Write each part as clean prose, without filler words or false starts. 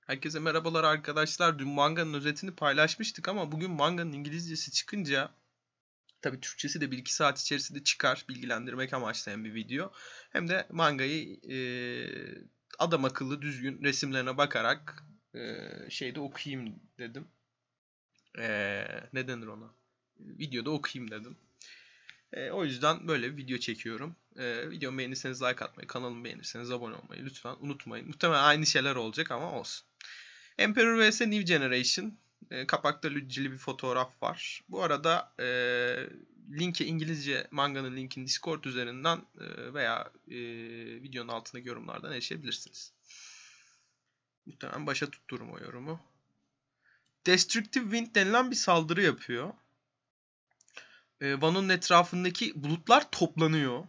Herkese merhabalar arkadaşlar. Dün manganın özetini paylaşmıştık ama bugün manganın İngilizcesi çıkınca tabii Türkçesi de 1-2 saat içerisinde çıkar. Bilgilendirmek amaçlayan bir video. Hem de mangayı adam akıllı düzgün resimlerine bakarak şeyde okuyayım dedim. Ne denir ona? Videoda okuyayım dedim. O yüzden böyle bir video çekiyorum. Videomu beğenirseniz like atmayı, kanalımı beğenirseniz abone olmayı lütfen unutmayın. Muhtemelen aynı şeyler olacak ama olsun. Emperor vs New Generation. Kapakta lüccili bir fotoğraf var. Bu arada linki İngilizce manganın linkini Discord üzerinden veya videonun altındaki yorumlardan erişebilirsiniz. Muhtemelen başa tuttururum o yorumu. Destructive Wind denilen bir saldırı yapıyor. Wano'nun etrafındaki bulutlar toplanıyor.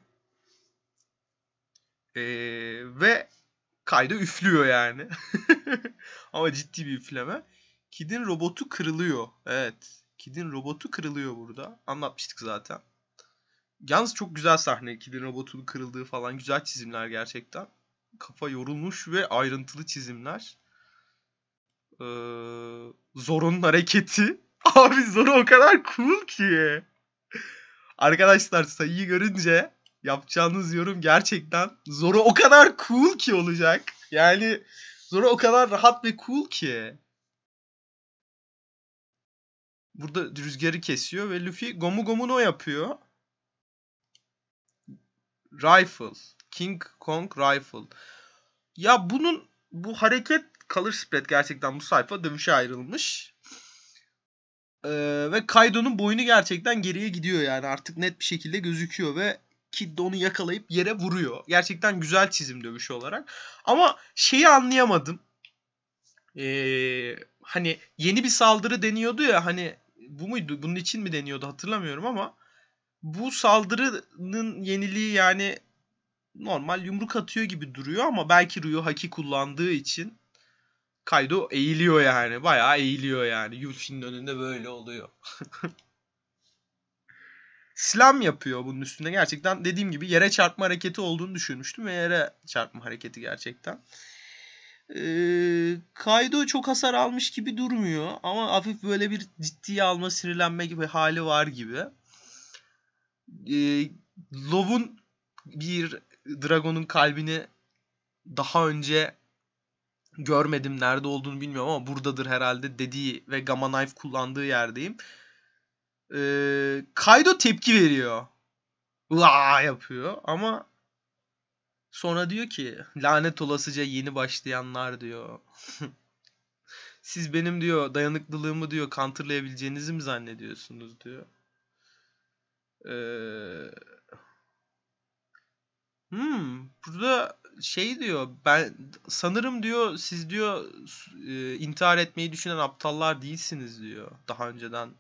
Ve Kaido üflüyor yani. Ama ciddi bir üfleme. Kid'in robotu kırılıyor. Evet. Kid'in robotu kırılıyor burada. Anlatmıştık zaten. Yalnız çok güzel sahne. Kid'in robotunun kırıldığı falan. Güzel çizimler gerçekten. Kafa yorulmuş ve ayrıntılı çizimler. Zoro'nun hareketi. Abi Zoro o kadar cool ki. Arkadaşlar sayıyı görünce yapacağınız yorum gerçekten Zoro o kadar cool ki olacak. Yani Zoro o kadar rahat ve cool ki. Burada rüzgarı kesiyor ve Luffy Gomu Gomu no yapıyor. Rifle. King Kong Rifle. Ya bu hareket color spread gerçekten bu sayfa dövüşe ayrılmış. Ve Kaido'nun boynu gerçekten geriye gidiyor yani artık net bir şekilde gözüküyor ve Kid de onu yakalayıp yere vuruyor. Gerçekten güzel çizim dövüşü olarak. Ama şeyi anlayamadım. Hani yeni bir saldırı deniyordu ya hani bu muydu? Bunun için mi deniyordu hatırlamıyorum ama bu saldırının yeniliği yani normal yumruk atıyor gibi duruyor ama belki Ryu haki kullandığı için Kaido eğiliyor yani. Bayağı eğiliyor yani. Yuffie'nin önünde böyle oluyor. Slam yapıyor bunun üstüne. Gerçekten dediğim gibi yere çarpma hareketi olduğunu düşünmüştüm ve yere çarpma hareketi gerçekten. Kaido çok hasar almış gibi durmuyor ama hafif böyle bir ciddiye alma, sinirlenme gibi hali var gibi. Low'un bir Dragon'un kalbini daha önce görmedim, nerede olduğunu bilmiyorum ama buradadır herhalde dediği ve Gamma Knife kullandığı yerdeyim. Kaido tepki veriyor. Vaa yapıyor ama sonra diyor ki lanet olasıca yeni başlayanlar diyor. Siz benim diyor dayanıklılığımı diyor counterlayabileceğinizi mi zannediyorsunuz diyor. Ee, burada şey diyor ben sanırım diyor siz diyor intihar etmeyi düşünen aptallar değilsiniz diyor. Daha önceden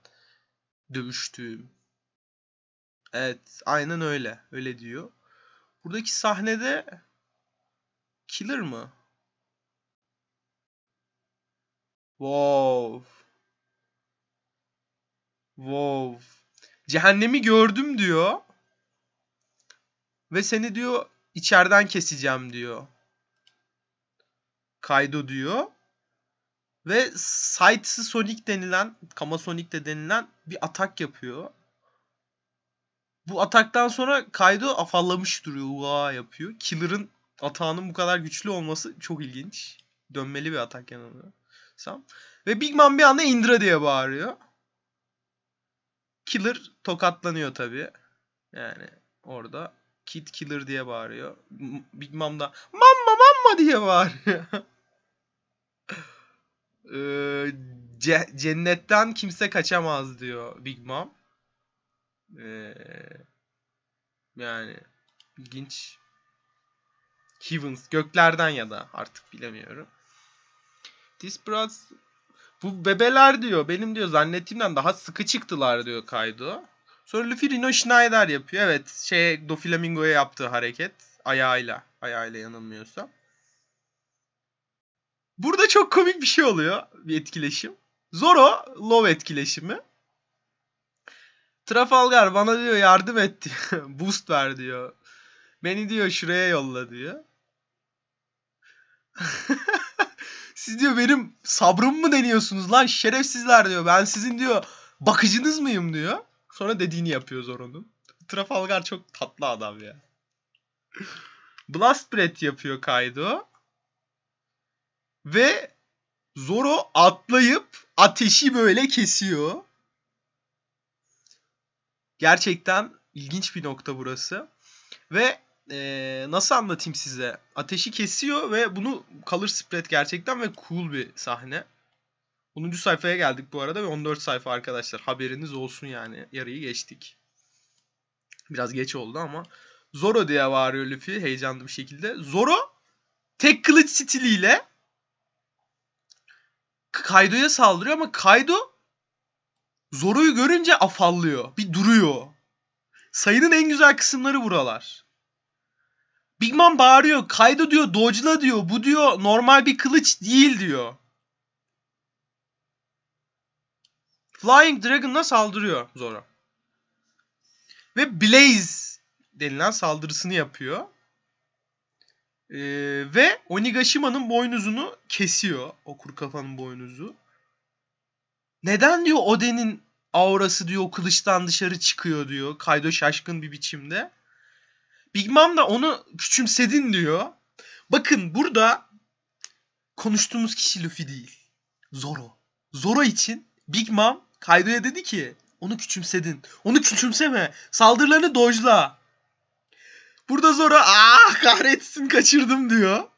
dövüştüğüm. Evet aynen öyle. Öyle diyor. Buradaki sahnede Killer mı? Wow. Wow. Cehennemi gördüm diyor. Ve seni diyor içeriden keseceğim diyor. Kaido diyor. Ve Sights'ı Sonic denilen, Kama Sonic de denilen bir atak yapıyor. Bu ataktan sonra Kaido afallamış duruyor. Uaa yapıyor. Killer'ın atağının bu kadar güçlü olması çok ilginç. Dönmeli bir atak yanılmıyorsam. Ve Big Mom bir anda Indra diye bağırıyor. Killer tokatlanıyor tabii. Yani orada Kid Killer diye bağırıyor. Big Mom da Mamma Mamma diye bağırıyor. Cennetten kimse kaçamaz diyor Big Mom. Yani ilginç. Heavens göklerden ya da artık bilemiyorum. This bras bu bebeler diyor benim diyor zannettiğimden daha sıkı çıktılar diyor Kaido. Sonra Luffy Rino Schneider yapıyor. Evet Doflamingo'ya yaptığı hareket ayağıyla yanılmıyorsam. Burada çok komik bir şey oluyor. Bir etkileşim. Zoro Love etkileşimi. Trafalgar bana diyor yardım et diyor. Boost ver diyor. Beni diyor şuraya yolla diyor. Siz diyor benim sabrımı mı deniyorsunuz lan şerefsizler diyor. Ben sizin diyor bakıcınız mıyım diyor. Sonra dediğini yapıyor Zoro'nun. Trafalgar çok tatlı adam ya. Blast Breath yapıyor Kaido. Ve Zoro atlayıp ateşi böyle kesiyor. Gerçekten ilginç bir nokta burası. Ve nasıl anlatayım size? Ateşi kesiyor ve bunu Color Spread gerçekten ve cool bir sahne. 10. sayfaya geldik bu arada ve 14 sayfa arkadaşlar. Haberiniz olsun yani. Yarıyı geçtik. Biraz geç oldu ama. Zoro diye bağırıyor Luffy heyecanlı bir şekilde. Zoro tek kılıç stiliyle Kaido'ya saldırıyor ama Kaido Zoro'yu görünce afallıyor. Bir duruyor. Sayının en güzel kısımları buralar. Big Mom bağırıyor. Kaido diyor dodge'la diyor. Bu diyor normal bir kılıç değil diyor. Flying Dragon'la saldırıyor Zoro. Ve Blaze denilen saldırısını yapıyor. Ve Onigashima'nın boynuzunu kesiyor. O kuru kafanın boynuzu. Neden diyor Oden'in aurası diyor o kılıçtan dışarı çıkıyor diyor. Kaido şaşkın bir biçimde. Big Mom da onu küçümsedin diyor. Bakın burada konuştuğumuz kişi Luffy değil. Zoro. Zoro için Big Mom Kaido'ya dedi ki onu küçümsedin. Onu küçümseme. Saldırılarını dojla. Burada Zoro kahretsin kaçırdım diyor.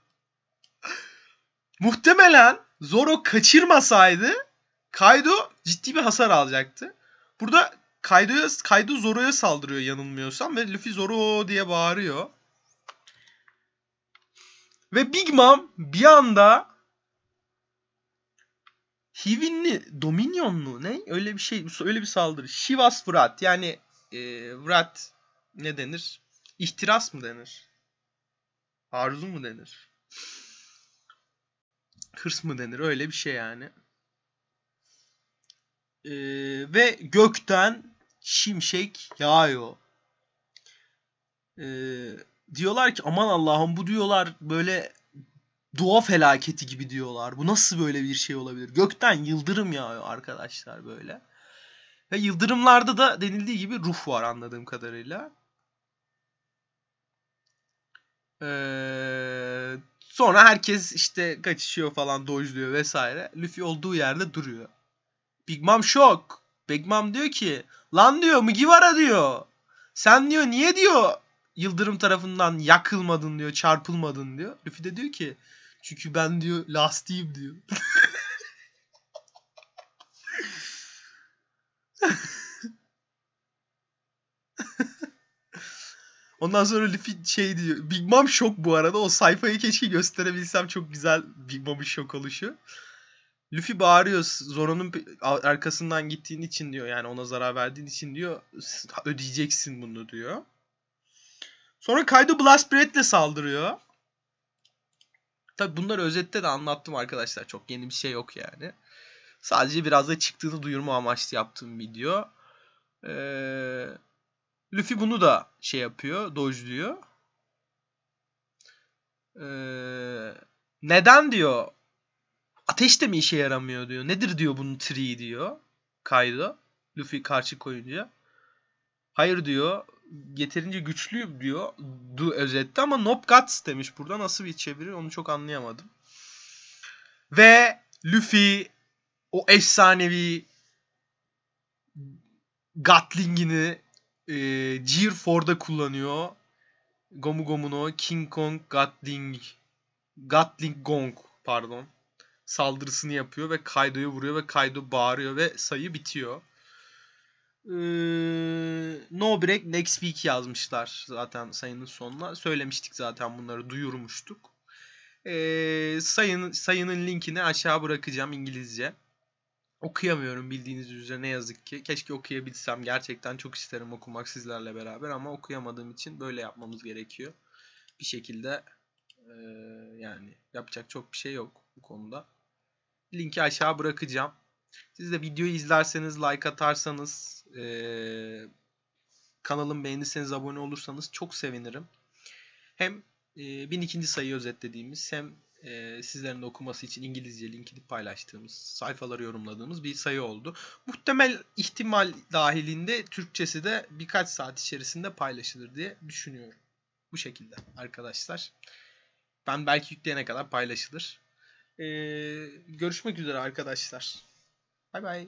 Muhtemelen Zoro kaçırmasaydı Kaido ciddi bir hasar alacaktı. Burada Kaido Zoro'ya saldırıyor yanılmıyorsam ve Luffy Zoro diye bağırıyor. Ve Big Mom bir anda Hivinli, Dominionlu ne? Öyle bir şey, öyle bir saldırı. Shivas Wrath yani Wrath ne denir? İhtiras mı denir? Arzu mu denir? Hırs mı denir? Öyle bir şey yani. Ve gökten şimşek yağıyor. Diyorlar ki aman Allah'ım bu diyorlar böyle doğa felaketi gibi diyorlar. Bu nasıl böyle bir şey olabilir? Gökten yıldırım yağıyor arkadaşlar böyle. Ve yıldırımlarda da denildiği gibi ruh var anladığım kadarıyla. Sonra herkes işte kaçışıyor falan dojluyor vesaire. Luffy olduğu yerde duruyor. Big Mom şok. Big Mom diyor ki lan diyor Mugiwara diyor. Sen diyor niye diyor yıldırım tarafından yakılmadın diyor çarpılmadın diyor. Luffy de diyor ki çünkü ben diyor lastikiyim diyor. Ondan sonra Luffy şey diyor. Big Mom şok bu arada. O sayfayı keşke gösterebilsem çok güzel Big Mom'un şok oluşu. Luffy bağırıyor Zoro'nun arkasından gittiğin için diyor. Yani ona zarar verdiğin için diyor. Ödeyeceksin bunu diyor. Sonra Kaido Blast Breath'le saldırıyor. Tabi bunları özette de anlattım arkadaşlar. Çok yeni bir şey yok yani. Sadece biraz da çıktığını duyurma amaçlı yaptığım video. Luffy bunu da şey yapıyor. Dojluyor. Neden diyor ateş de mi işe yaramıyor diyor. Nedir diyor bunun triği diyor. Kaido. Luffy karşı koyunca. Hayır diyor. Yeterince güçlüyüm diyor. Özette ama Nob Guts demiş burada. Nasıl bir çeviri onu çok anlayamadım. Ve Luffy o efsanevi Gatling'ini Gear 4'da kullanıyor. Gomu Gomu no King Kong Gatling Gong pardon. Saldırısını yapıyor ve Kaido'yu vuruyor ve Kaido bağırıyor ve sayı bitiyor. No break next week yazmışlar zaten sayının sonuna. Söylemiştik zaten bunları duyurmuştuk. Sayının linkini aşağı bırakacağım İngilizce. Okuyamıyorum bildiğiniz üzere ne yazık ki. Keşke okuyabilsem. Gerçekten çok isterim okumak sizlerle beraber ama okuyamadığım için böyle yapmamız gerekiyor. Bir şekilde yani yapacak çok bir şey yok bu konuda. Linki aşağı bırakacağım. Siz de videoyu izlerseniz, like atarsanız, kanalımı beğenirseniz, abone olursanız çok sevinirim. Hem 1002. sayıyı özetlediğimiz hem sizlerin de okuması için İngilizce linkini paylaştığımız, sayfaları yorumladığımız bir sayı oldu. Muhtemel ihtimal dahilinde Türkçesi de birkaç saat içerisinde paylaşılır diye düşünüyorum. Bu şekilde arkadaşlar. Ben belki yükleyene kadar paylaşılır. Görüşmek üzere arkadaşlar. Bay bay.